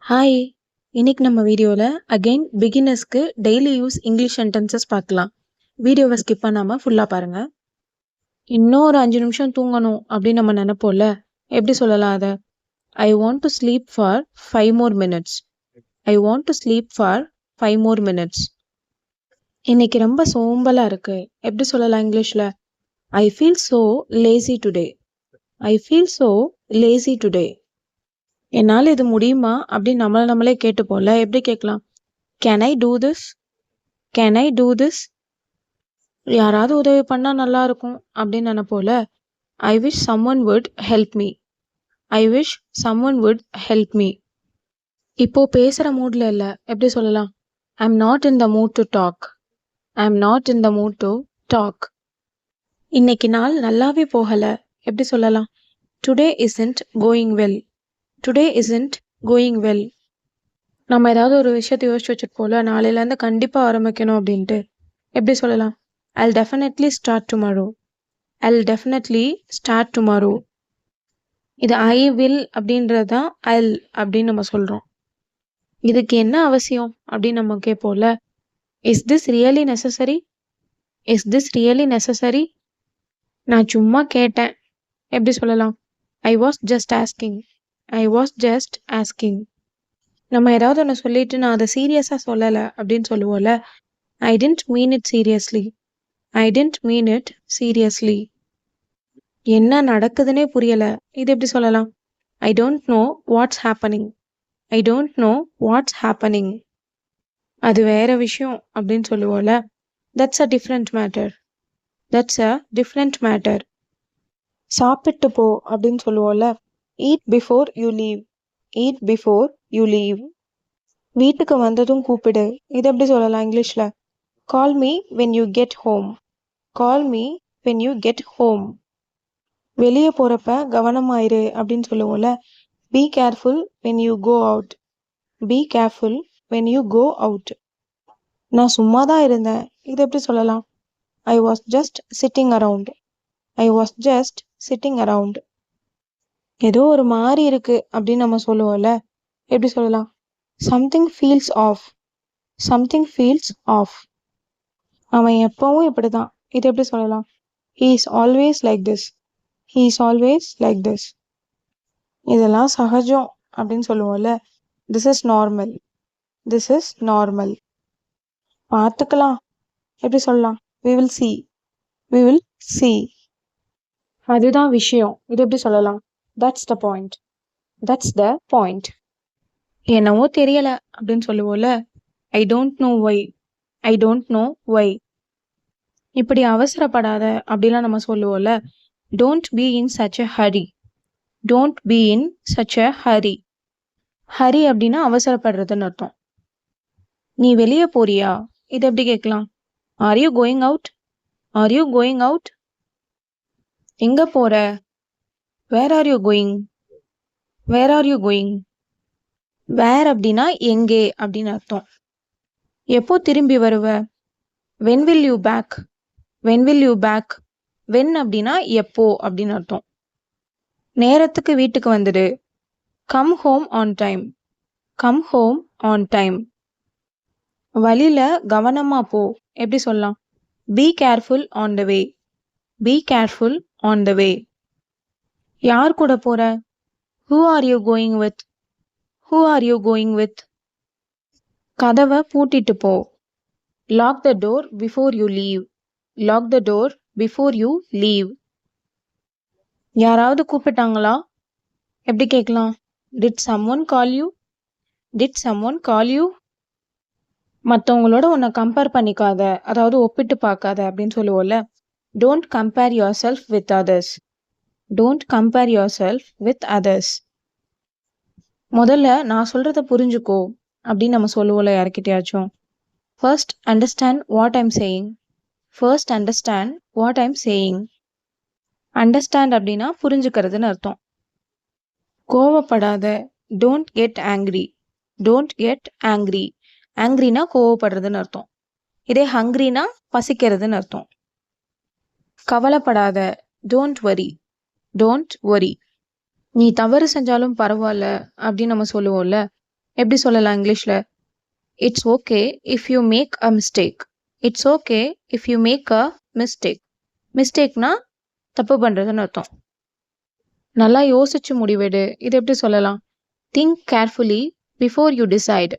Hi! இன்னைக்கு நம்ம வீடியோல அகைன் பிகினர்ஸ்க்கு டெய்லி யூஸ் இங்கிலீஷ் சென்டென்சஸ் பார்க்கலாம். வீடியோவை ஸ்கிப் பண்ணாம ஃபுல்லா பாருங்க. இன்னும் ஒரு 5 நிமிஷம் தூங்கணும் அப்படின்னு நம்ம நினைப்போம்ல. எப்படி சொல்லலாம் அத? I want to sleep for 5 more minutes. I want to sleep for 5 more minutes. இன்னைக்கு ரொம்ப சோம்பலா இருக்கு. எப்படி சொல்லலாம் இங்கிலீஷ்ல? I feel so lazy today. I feel so lazy today. என்னால இது முடியுமா அப்படின்னு நம்மளே கேட்டுப்போம்ல. எப்படி கேட்கலாம்? Can I do this? Can I do this? யாராவது உதவி பண்ணா நல்லா இருக்கும் அப்படின்னு நினைப்போல. I wish someone would help me. I wish someone would help me. இப்போ பேசுற மூட்ல இல்ல. எப்படி சொல்லலாம்? I am not in the mood to talk. I am not in the mood to talk. இன்னைக்கு நாள் நல்லாவே போகல. எப்படி சொல்லலாம்? Today isn't going well. Today isn't going well. நம்ம ஏதாவது ஒரு விஷயத்தை யோசிச்சு வச்சிருப்போம்ல, நாளையிலேருந்து கண்டிப்பாக ஆரம்பிக்கணும் அப்படின்ட்டு. எப்படி சொல்லலாம்? I'll definitely start tomorrow. I'll definitely start tomorrow. இது ஐ வில் அப்படின்றது தான் I'll அப்படின்னு நம்ம சொல்கிறோம். இதுக்கு என்ன அவசியம் அப்படின்னு நம்ம கேட்போம்ல. Is this really necessary? Is this really necessary? நான் சும்மா கேட்டேன். எப்படி சொல்லலாம்? I was just asking. I was just asking. நம்ம ஏதாவது ஒன்று சொல்லிட்டு நான் அதை சீரியஸாக சொல்லலை அப்படின்னு சொல்லுவோம்ல. I didn't mean it seriously. I didn't mean it seriously. என்ன நடக்குதுன்னே புரியல. இது எப்படி சொல்லலாம்? I don't know what's happening. I don't know what's happening. அது வேற விஷயம் அப்படின்னு சொல்லுவோம்ல. That's a different matter. That's a different matter. சாப்பிட்டு போ அப்படின்னு சொல்லுவோம்ல. Eat before you leave. Eat before you leave. வீட்டுக்கு வந்ததும் கூப்பிடு. இது எப்படி சொல்லலாம் இங்கிலீஷ்ல? Call me when you get home. Call me when you get home. வெளியே போகிறப்ப கவனமாயிரு அப்படின்னு சொல்லுவோம்ல. Be careful when you go out. Be careful when you go out. நான் சும்மா தான் இருந்தேன். இது எப்படி சொல்லலாம்? I was just sitting around. I was just sitting around. ஏதோ ஒரு மாதிரி இருக்கு அப்படின்னு நம்ம சொல்லுவோம்ல. எப்படி சொல்லலாம்? Something feels off. Something feels off. அவன் எப்பவும் இப்படிதான். இது எப்படி சொல்லலாம்? He is always like this. He is always like this. இதெல்லாம் சகஜம் அப்படின்னு சொல்லுவோம்ல. This is normal. This is normal. பார்த்துக்கலாம். எப்படி சொல்லலாம்? we will see. we will see. அதுதான் விஷயம். இது எப்படி சொல்லலாம்? that's the point. that's the point. என்னவோ தெரியல அப்படின்னு சொல்லுவோம்ல. I don't know why. I don't know why. இப்படி அவசரப்படாத அப்படிலாம் நம்ம சொல்லுவோம்ல. Don't be in such a hurry. Don't be in such a hurry. Hurry அப்படின்னா அவசரப்படுறதுன்னு அர்த்தம். நீ வெளியே போறியா? இது எப்படி கேட்கலாம்? Are you going out? Are you going out? எங்க போற? Where are you going? Where are you going? Where அப்படின்னா எங்கே அப்படின்னு அர்த்தம். எப்போ திரும்பி வருவ? When will you back? When will you back? When அப்படின்னா எப்போ அப்படின்னு அர்த்தம். நேரத்துக்கு வீட்டுக்கு வந்துடு. Come home on time. Come home on time. வழியில கவனமா போ. எப்படி சொல்லலாம்? Be careful on the way. Be careful on the way. யார் கூட போற? Who are you going with? Who are you going with? கதவை பூட்டிட்டு போ. Lock the door before you leave. Lock the door before you leave. யாராவது கூப்பிட்டாங்களா? எப்படி கேட்கலாம்? Did someone call you? Did someone call you? மற்றவங்களோட உன்னை கம்பேர் பண்ணிக்காத, அதாவது ஒப்பிட்டு பார்க்காத அப்படின்னு சொல்லுவோம்ல. Don't compare yourself with others. Don't compare yourself with others. முதல்ல நான் சொல்றத புரிஞ்சுக்கோ அப்படின்னு நம்ம சொல்லுவோம்ல யார்கிட்டயாச்சும். First understand what I'm saying. First understand what I'm saying. Understand அப்படின்னா புரிஞ்சுக்கிறதுன்னு அர்த்தம். கோவப்படாத. Don't get angry. Don't get angry. ஆங்க்ரினா கோவப்படுறதுன்னு அர்த்தம். இதே ஹங்க்ரினா பசிக்கிறதுன்னு அர்த்தம். கவலைப்படாத. Don't worry. Don't worry. நீ தவறு செஞ்சாலும் பரவாயில்ல அப்படின்னு நம்ம சொல்லுவோம்ல. எப்படி சொல்லலாம் இங்கிலீஷ்ல? It's okay if you make a mistake. It's okay if you make a mistake. மிஸ்டேக்னா தப்பு பண்றதுன்னு அர்த்தம். நல்லா யோசிச்சு முடிவெடு. இது எப்படி சொல்லலாம்? Think carefully before you decide.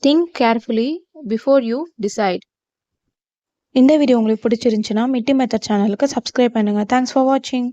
Think carefully before you decide. இந்த வீடியோ உங்களுக்கு பிடிச்சிருந்துச்சுன்னா மிட்டி மெத்தட் சேனலுக்கு சப்ஸ்கிரைப் பண்ணுங்க. தேங்க்ஸ் ஃபார் வாட்சிங்.